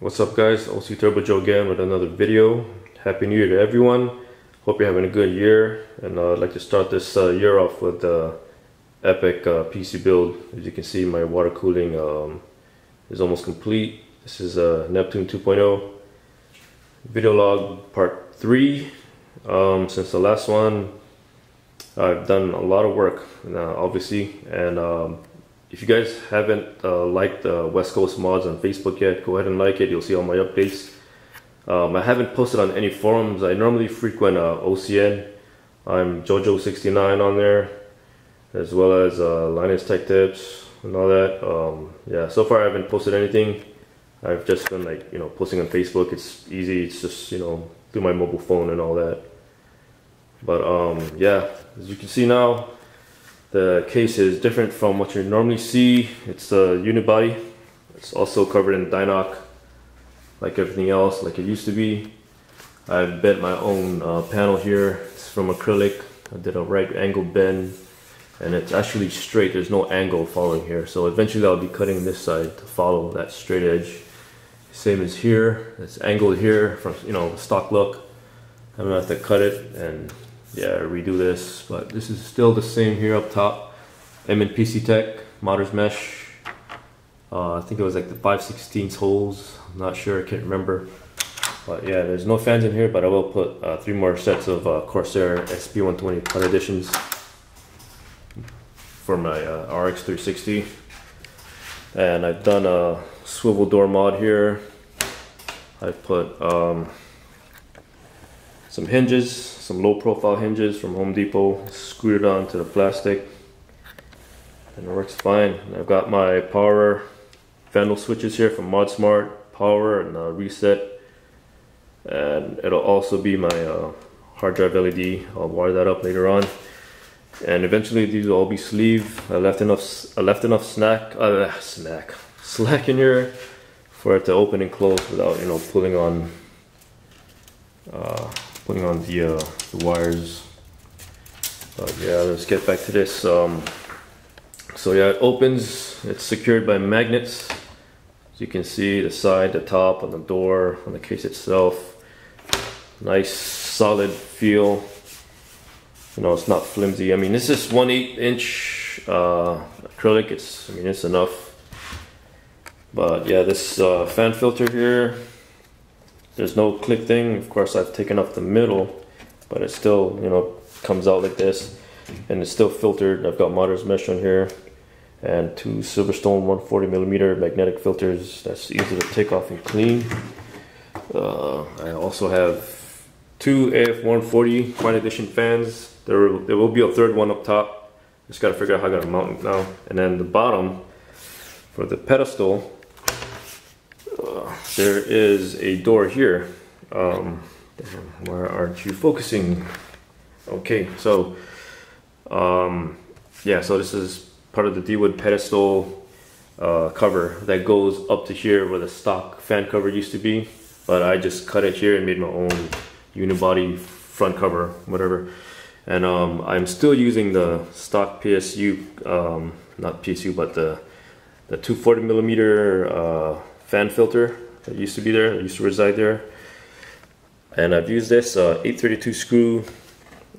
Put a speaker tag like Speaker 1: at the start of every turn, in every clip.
Speaker 1: What's up guys, OCTurboJoe again with another video. Happy New Year to everyone. Hope you're having a good year, and I'd like to start this year off with the epic PC build. As you can see, my water cooling is almost complete. This is Neptune 2.0 video log part 3. Since the last one, I've done a lot of work obviously, and if you guys haven't liked West Coast Mods on Facebook yet, go ahead and like it. You'll see all my updates. I haven't posted on any forums. I normally frequent OCN. I'm JoJo69 on there, as well as Linus Tech Tips and all that. Yeah, so far I haven't posted anything. I've just been posting on Facebook. It's easy. It's just through my mobile phone and all that. But yeah, as you can see now, the case is different from what you normally see. It's a unibody. It's also covered in Di-Noc, like everything else, like it used to be. I bent my own panel here. It's from acrylic. I did a right angle bend, and it's actually straight. There's no angle following here. So eventually I'll be cutting this side to follow that straight edge. Same as here. It's angled here from stock look. I'm gonna have to cut it and yeah, redo this, but this is still the same here up top. PC Tech modders mesh. I think it was like the 5/16 holes. I'm not sure, I can't remember. But yeah, there's no fans in here, but I will put 3 more sets of Corsair SP120 cut editions for my RX 360. And I've done a swivel door mod here. I put some hinges, some low profile hinges from Home Depot, screwed it onto the plastic, and it works fine. And I've got my power vandal switches here from ModSmart, power and reset, and it'll also be my hard drive LED. I'll wire that up later on, and eventually these will all be sleeved. I left enough slack in here for it to open and close without pulling on the wires. But yeah, let's get back to this. So yeah, it opens. It's secured by magnets. As you can see, the side, the top, on the door, on the case itself. Nice solid feel. It's not flimsy. I mean, this is 1/8 inch acrylic. It's enough. But yeah, this fan filter here, there's no click thing. Of course, I've taken off the middle, but it still, comes out like this, and it's still filtered. I've got modders mesh on here, and 2 Silverstone 140mm magnetic filters. That's easy to take off and clean. I also have 2 AF140 Fine Edition fans. There will be a 3rd one up top. Just gotta figure out how I'm gonna mount it now. And then the bottom for the pedestal, there is a door here. Where aren't you focusing? Okay, so yeah, so this is part of the Dwood Pedestal cover that goes up to here where the stock fan cover used to be, but I just cut it here and made my own unibody front cover, whatever. And I'm still using the stock PSU, not PSU, but the 240mm fan filter that used to be there, that used to reside there. And I've used this 832 screw,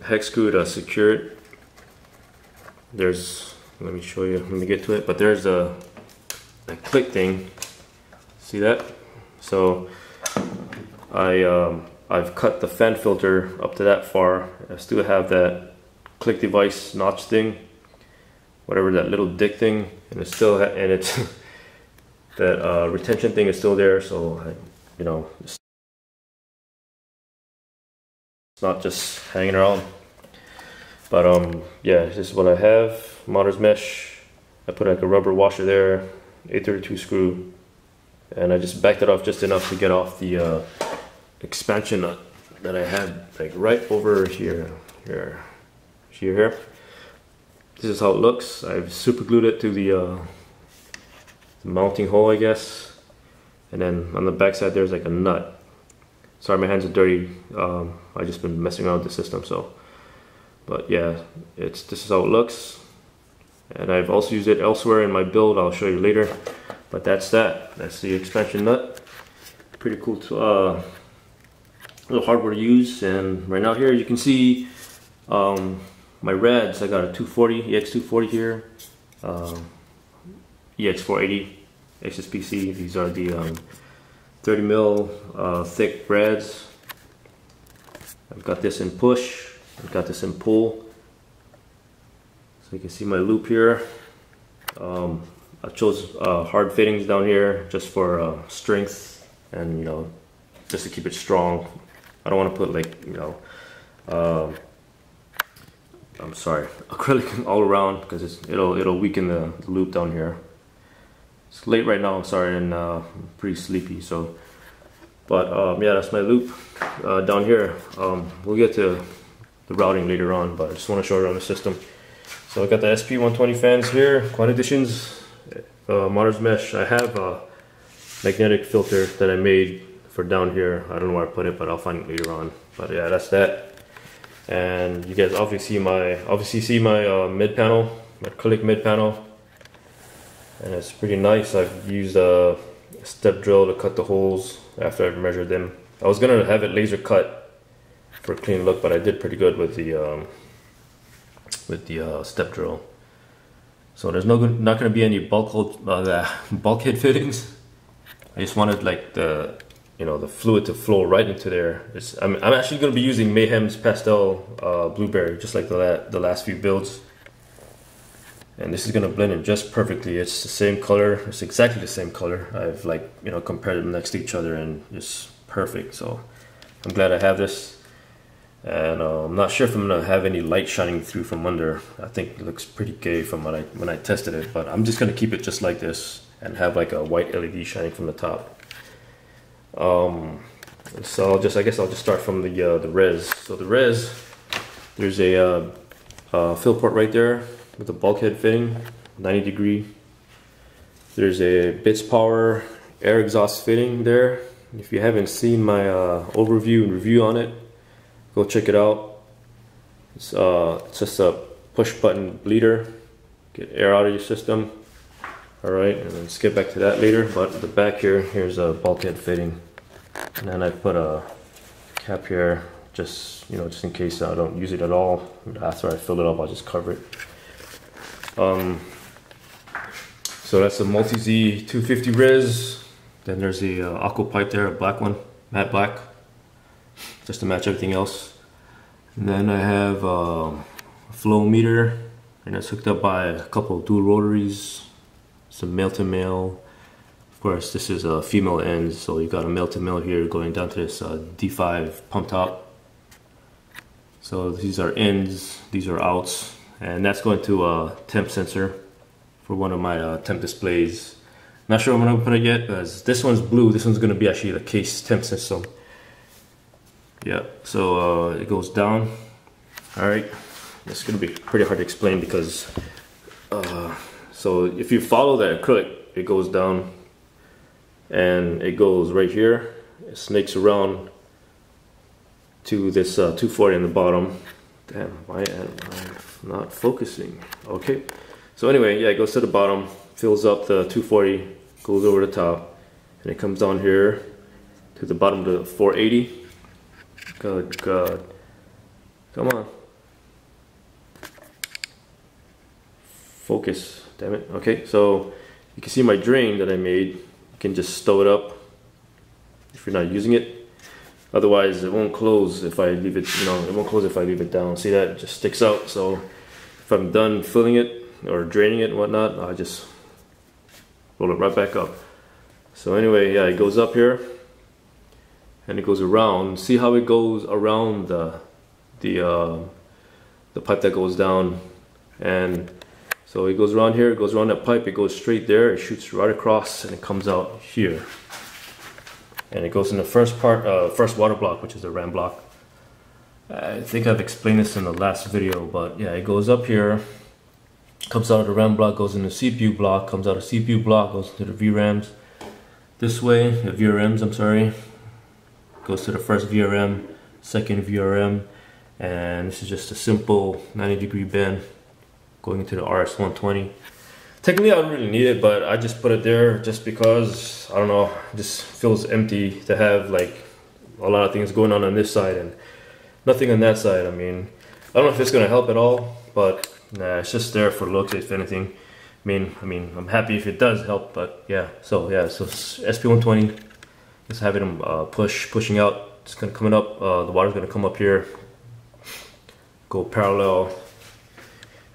Speaker 1: hex screw to secure it. There's, let me show you, let me get to it, but there's a click thing. See that? So I've cut the fan filter up to that far. I still have that click device notch thing, whatever, that little dick thing, and it's still, and it's that retention thing is still there, so it's not just hanging around. But yeah, this is what I have. Modders mesh. I put like a rubber washer there, 832 screw, and I just backed it off just enough to get off the expansion nut that I had like right over here. Here. This is how it looks. I've super glued it to the mounting hole, I guess, and then on the back side there's like a nut. Sorry, my hands are dirty. I just been messing around with the system, so. But yeah, this is how it looks, and I've also used it elsewhere in my build. I'll show you later. But that's the expansion nut. Pretty cool little hardware to use. And right now here you can see my rads. I got a 240 EX240 here, EX480 XSPC. These are the 30 mil thick rads. I've got this in push, I've got this in pull. So you can see my loop here. I chose hard fittings down here just for strength and, you know, just to keep it strong. I don't want to put, like, you know, I'm sorry, acrylic all around, because it'll weaken the loop down here. It's late right now, I'm sorry, and I'm pretty sleepy. So, but yeah, that's my loop down here. We'll get to the routing later on, but I just want to show you around the system. So I got the SP120 fans here, Quad Editions, Motors Mesh. I have a magnetic filter that I made for down here. I don't know where I put it, but I'll find it later on. But yeah, that's that. And you guys obviously see my mid panel, my acrylic mid panel, and it's pretty nice. I've used a step drill to cut the holes after I've measured them. I was gonna have it laser cut for a clean look, but I did pretty good with the step drill. So there's not gonna be any bulkhead fittings. I just wanted, like, the fluid to flow right into there. I'm actually going to be using Mayhems Pastel Blueberry, just like the last few builds. And this is going to blend in just perfectly. It's the same color. It's exactly the same color. I've, like, you know, compared them next to each other, and it's perfect. So I'm glad I have this. And I'm not sure if I'm going to have any light shining through from under. I think it looks pretty gay from when I tested it. But I'm just going to keep it just like this and have, like, a white LED shining from the top. So I guess I'll just start from the res. So the res, there's a fill port right there with a bulkhead fitting, 90 degree. There's a Bitspower air exhaust fitting there. If you haven't seen my overview and review on it, go check it out. It's just a push button bleeder, get air out of your system. Alright, and then let's get back to that later. But the back here's a bulkhead fitting. And then I put a cap here, just in case I don't use it at all. After I fill it up, I'll just cover it. So that's a multi-Z 250 res. Then there's the aqua pipe there, a black one, matte black, just to match everything else. And then I have a flow meter, and it's hooked up by a couple of dual rotaries. Some male to male. Of course, this is a female end, so you got a male to male here going down to this D5 pump top. So these are ins, these are outs, and that's going to a temp sensor for one of my temp displays. Not sure when I'm gonna put it yet, because this one's blue. This one's gonna be actually the case temp system. Yeah, so it goes down. All right, it's gonna be pretty hard to explain because. So if you follow that acrylic, it goes down and it goes right here. It snakes around to this 240 in the bottom. Damn, why am I not focusing? Okay, so anyway, yeah, it goes to the bottom, fills up the 240, goes over the top, and it comes down here to the bottom of the 480. Good God, come on. Focus. Damn it. Okay, so you can see my drain that I made. You can just stow it up if you're not using it. Otherwise, it won't close if I leave it, it won't close if I leave it down. See that? It just sticks out. So if I'm done filling it or draining it and whatnot, I just roll it right back up. So anyway, yeah, it goes up here and it goes around. See how it goes around the pipe that goes down, and so it goes around here, it goes around that pipe, it goes straight there, it shoots right across, and it comes out here. And it goes in the first water block, which is the RAM block. I think I've explained this in the last video, but yeah, it goes up here, comes out of the RAM block, goes in the CPU block, comes out of CPU block, goes into the VRAMs. This way, the VRMs, I'm sorry, goes to the first VRM, second VRM, and this is just a simple 90 degree bend going into the RS120. Technically I don't really need it, but I just put it there just because, I don't know, it just feels empty to have like a lot of things going on this side and nothing on that side. I mean, I don't know if it's gonna help at all, but nah, it's just there for looks if anything. I mean, I'm happy if it does help, but yeah. So SP120, just having them pushing out. It's gonna coming up. The water's gonna come up here, go parallel,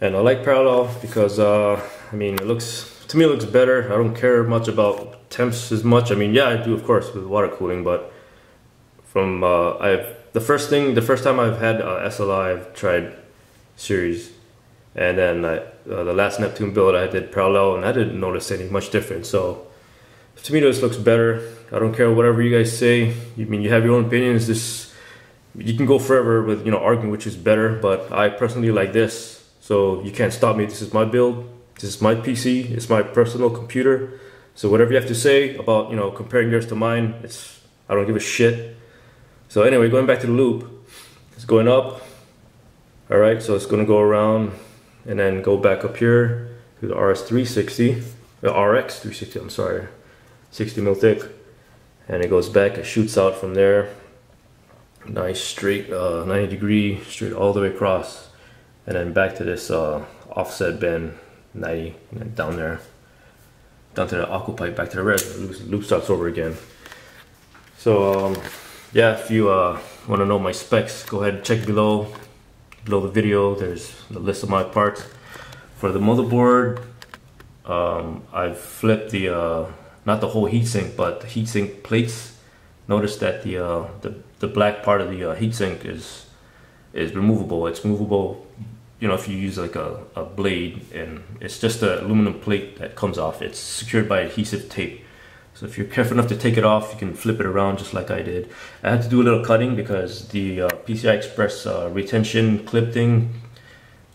Speaker 1: and I like parallel because I mean, to me it looks better. I don't care much about temps as much. I mean, yeah, I do of course with water cooling, but from the first time I've had SLI, I've tried series, and then the last Neptune build I did parallel, and I didn't notice any much difference. So to me this looks better. I don't care whatever you guys say. You have your own opinions. You can go forever with arguing which is better, but I personally like this, so you can't stop me. This is my build. This is my PC. It's my personal computer. So whatever you have to say about comparing yours to mine, I don't give a shit. So anyway, going back to the loop, it's going up. All right, so it's going to go around and then go back up here to the RS360, the RX360. I'm sorry, 60 mil thick, and it goes back. It shoots out from there. Nice straight 90 degree straight all the way across, and then back to this offset bend 90, and then down there, down to the aqua pipe, back to the red. Loop starts over again. So yeah, if you want to know my specs, go ahead and check below the video. There's the list of my parts. For the motherboard, I've flipped the not the whole heatsink, but the heatsink plates. Notice that the black part of the heatsink is removable. It's movable, if you use like a blade, and it's just an aluminum plate that comes off. It's secured by adhesive tape. So if you're careful enough to take it off, you can flip it around just like I did. I had to do a little cutting because the PCI Express retention clip thing,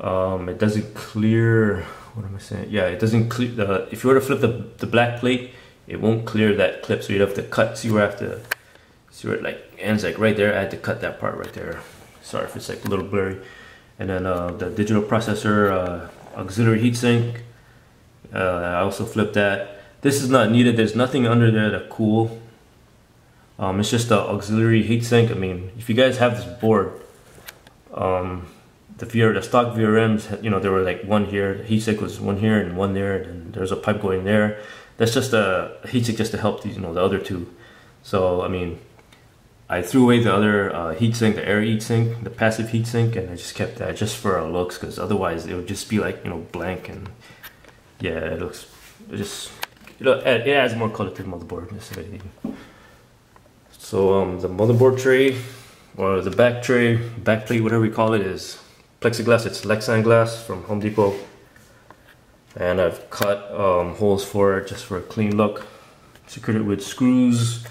Speaker 1: it doesn't clear. What am I saying? Yeah, it doesn't clear. If you were to flip the black plate, it won't clear that clip. So you'd have to cut. See where it like ends, like right there. I had to cut that part right there. Sorry if it's like a little blurry. And then the digital processor auxiliary heatsink, I also flipped that. This is not needed. There's nothing under there to cool. It's just the auxiliary heatsink. I mean, if you guys have this board, the stock VRMs, there were like one here. The heatsink was one here and one there, and there's a pipe going there. That's just a heatsink just to help these, the other two. So I mean, I threw away the other heatsink, the air heatsink, the passive heatsink, and I just kept that just for our looks, because otherwise it would just be like blank, and yeah, it looks it adds more color to the motherboard. So the motherboard tray, or the back tray, back plate, whatever we call it, is plexiglass. It's Lexan glass from Home Depot, and I've cut holes for it just for a clean look. Secured it with screws,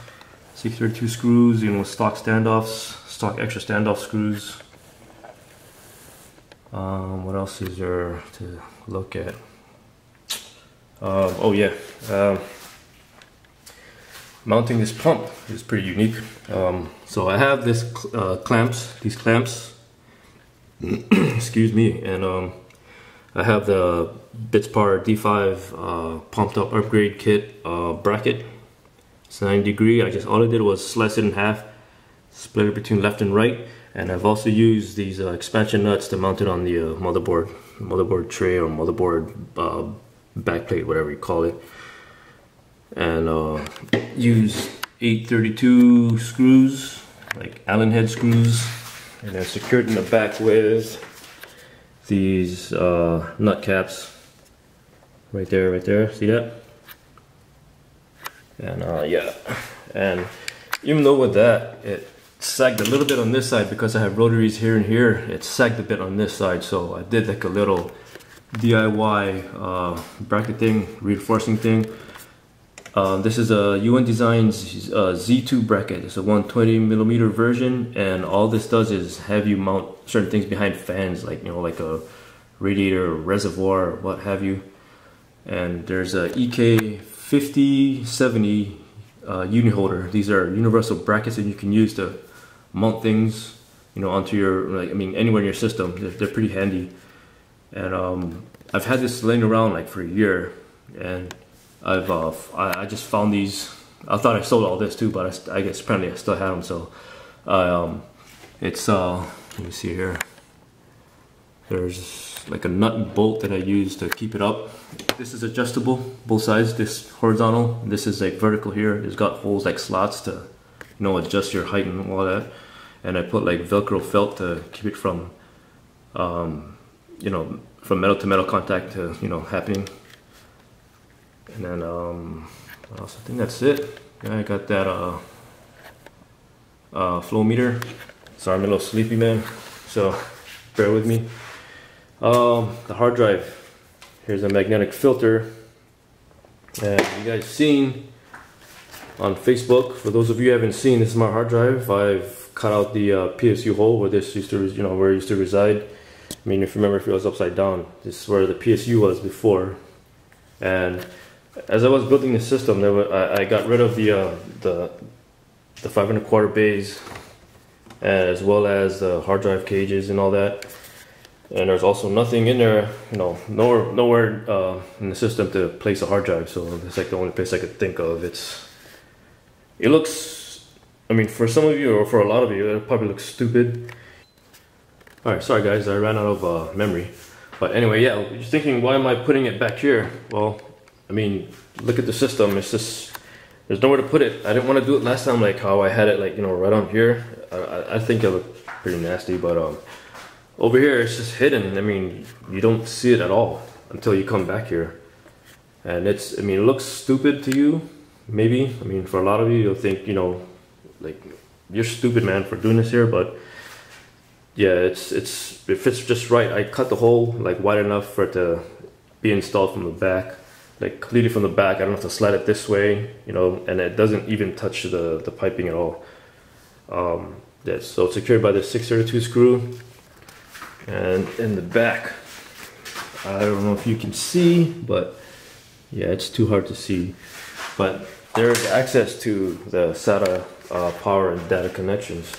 Speaker 1: 632 screws, stock standoffs, stock extra standoff screws. What else is there to look at? Oh yeah, mounting this pump is pretty unique. So I have these clamps, excuse me, and I have the Bitspower D5 pumped up upgrade kit bracket. It's 90 degree. All I did was slice it in half, split it between left and right, and I've also used these expansion nuts to mount it on the motherboard tray or motherboard backplate, whatever you call it, and use 832 screws, like Allen head screws, and then secured in the back with these nut caps right there, see that? And yeah, and even though with that it sagged a little bit on this side because I have rotaries here and here, it sagged a bit on this side, so I did like a little DIY bracket thing, reinforcing thing. This is a UN Designs Z-Tube bracket. It's a 120mm version, and all this does is have you mount certain things behind fans, like like a radiator or reservoir or what have you. And there's a EK5070 uni holder. These are universal brackets that you can use to mount things, onto your, anywhere in your system. They're pretty handy. And I've had this laying around like for a year, and I just found these. I thought I sold all this too, but I guess apparently I still had them. So it's let me see here. There's like a nut and bolt that I use to keep it up. This is adjustable, both sides. This horizontal, this is like vertical here. It's got holes like slots to, you know, adjust your height and all that. And I put like Velcro felt to keep it from, you know, from metal to metal contact to, you know, happening. And then what else? I think that's it. Yeah, I got that flow meter. Sorry, I'm a little sleepy, man, so bear with me. The hard drive. Here's a magnetic filter, and you guys seen on Facebook. For those of you who haven't seen, this is my hard drive. I've cut out the PSU hole where this used to, you know, where it used to reside. I mean, if you remember, if it was upside down, this is where the PSU was before. And as I was building the system, I got rid of the 5 1/4 bays, as well as the hard drive cages and all that. And there's also nothing in there, you know, nowhere in the system to place a hard drive. So it's like the only place I could think of. It looks, I mean, for some of you or for a lot of you, it probably looks stupid. All right, sorry guys, I ran out of memory. But anyway, yeah, you're thinking, why am I putting it back here? Well, I mean, look at the system. It's just, there's nowhere to put it. I didn't want to do it last time, like how I had it, like, you know, right on here. I think it looked pretty nasty, but over here it's just hidden. I mean, you don't see it at all until you come back here. And it's, I mean, it looks stupid to you, maybe. I mean, for a lot of you, you'll think, you know, like, you're stupid, man, for doing this here. But yeah, it fits just right. I cut the hole like wide enough for it to be installed from the back, like completely from the back. I don't have to slide it this way, you know, and it doesn't even touch the piping at all. Yeah, so it's secured by the 632 screw. And in the back, I don't know if you can see, but yeah, it's too hard to see. But there's access to the SATA power and data connections.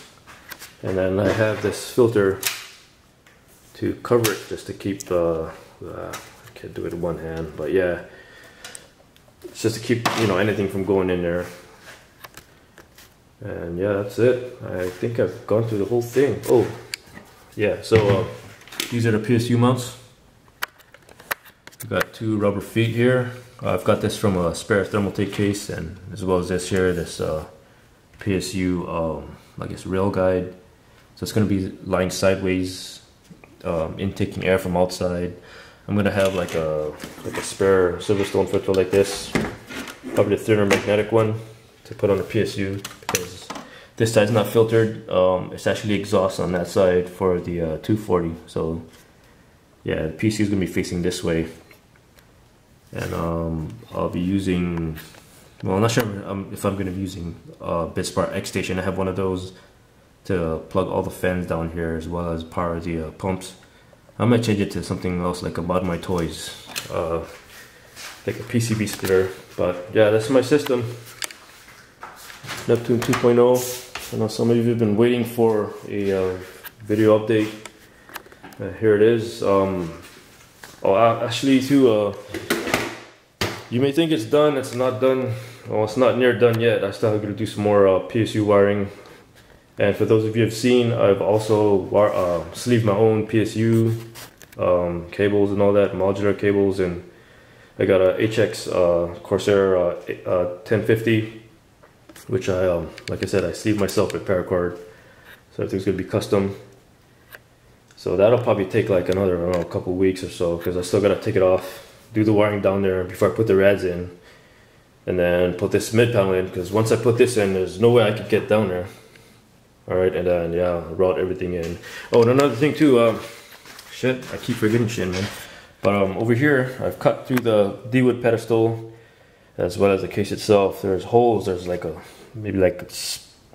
Speaker 1: And then I have this filter to cover it, just to keep I can't do it with one hand, but yeah, it's just to keep, you know, anything from going in there. And yeah, that's it. I think I've gone through the whole thing. Oh yeah, so these are the PSU mounts. We've got 2 rubber feet here. I've got this from a spare thermaltate case, and as well as this here, this PSU I guess rail guide. So it's going to be lying sideways, intaking air from outside. I'm going to have like a spare Silverstone filter like this, probably the thinner magnetic one, to put on the PSU, because this side's not filtered. It's actually exhaust on that side for the 240. So yeah, the PSU is going to be facing this way, and I'll be using, well, I'm not sure if I'm going to be using Bitspower X station. I have one of those to plug all the fans down here, as well as power the pumps. I might change it to something else, like a Mod My Toys, like a PCB splitter. But yeah, that's my system. Neptune 2.0. I know some of you have been waiting for a video update. Here it is. Actually, too, you may think it's done. It's not done. Well, it's not near done yet. I still have to do some more PSU wiring. And for those of you who have seen, I've also sleeved my own PSU cables and all that, modular cables, and I got a HX Corsair 1050, which I, like I said, I sleeved myself with paracord, so everything's gonna be custom. So that'll probably take like another, I don't know, a couple weeks or so, because I still gotta take it off, do the wiring down there before I put the rads in, and then put this mid panel in, because once I put this in, there's no way I could get down there. Alright, and then yeah, route everything in. Oh, and another thing too, shit, I keep forgetting shit, man. But over here, I've cut through the Dwood Pedestal, as well as the case itself. There's holes, there's like maybe like,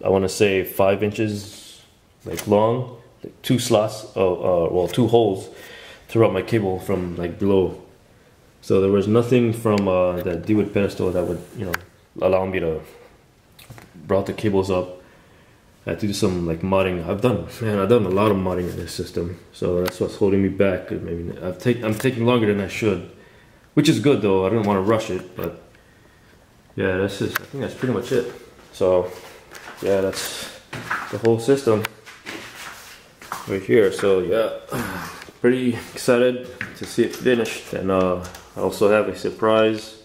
Speaker 1: I want to say 5 inches like long, like 2 slots, well, 2 holes to route my cable from like below. So there was nothing from the Dwood Pedestal that would, you know, allow me to route the cables up. I had to do some like modding. I've done a lot of modding in this system, so that's what's holding me back. Maybe I'm taking longer than I should, which is good though. I don't want to rush it, but yeah, I think that's pretty much it. So yeah, that's the whole system right here. So yeah, pretty excited to see it finished, and I also have a surprise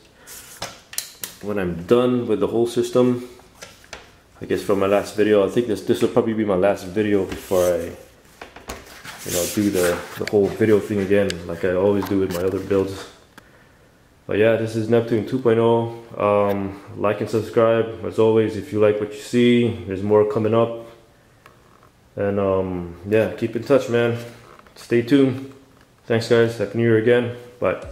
Speaker 1: when I'm done with the whole system. I guess from my last video, I think this will probably be my last video before I do the whole video thing again like I always do with my other builds. But yeah, this is Neptune 2.0. Like and subscribe as always if you like what you see. There's more coming up, and yeah, keep in touch, man. Stay tuned. Thanks guys, happy new year again. Bye.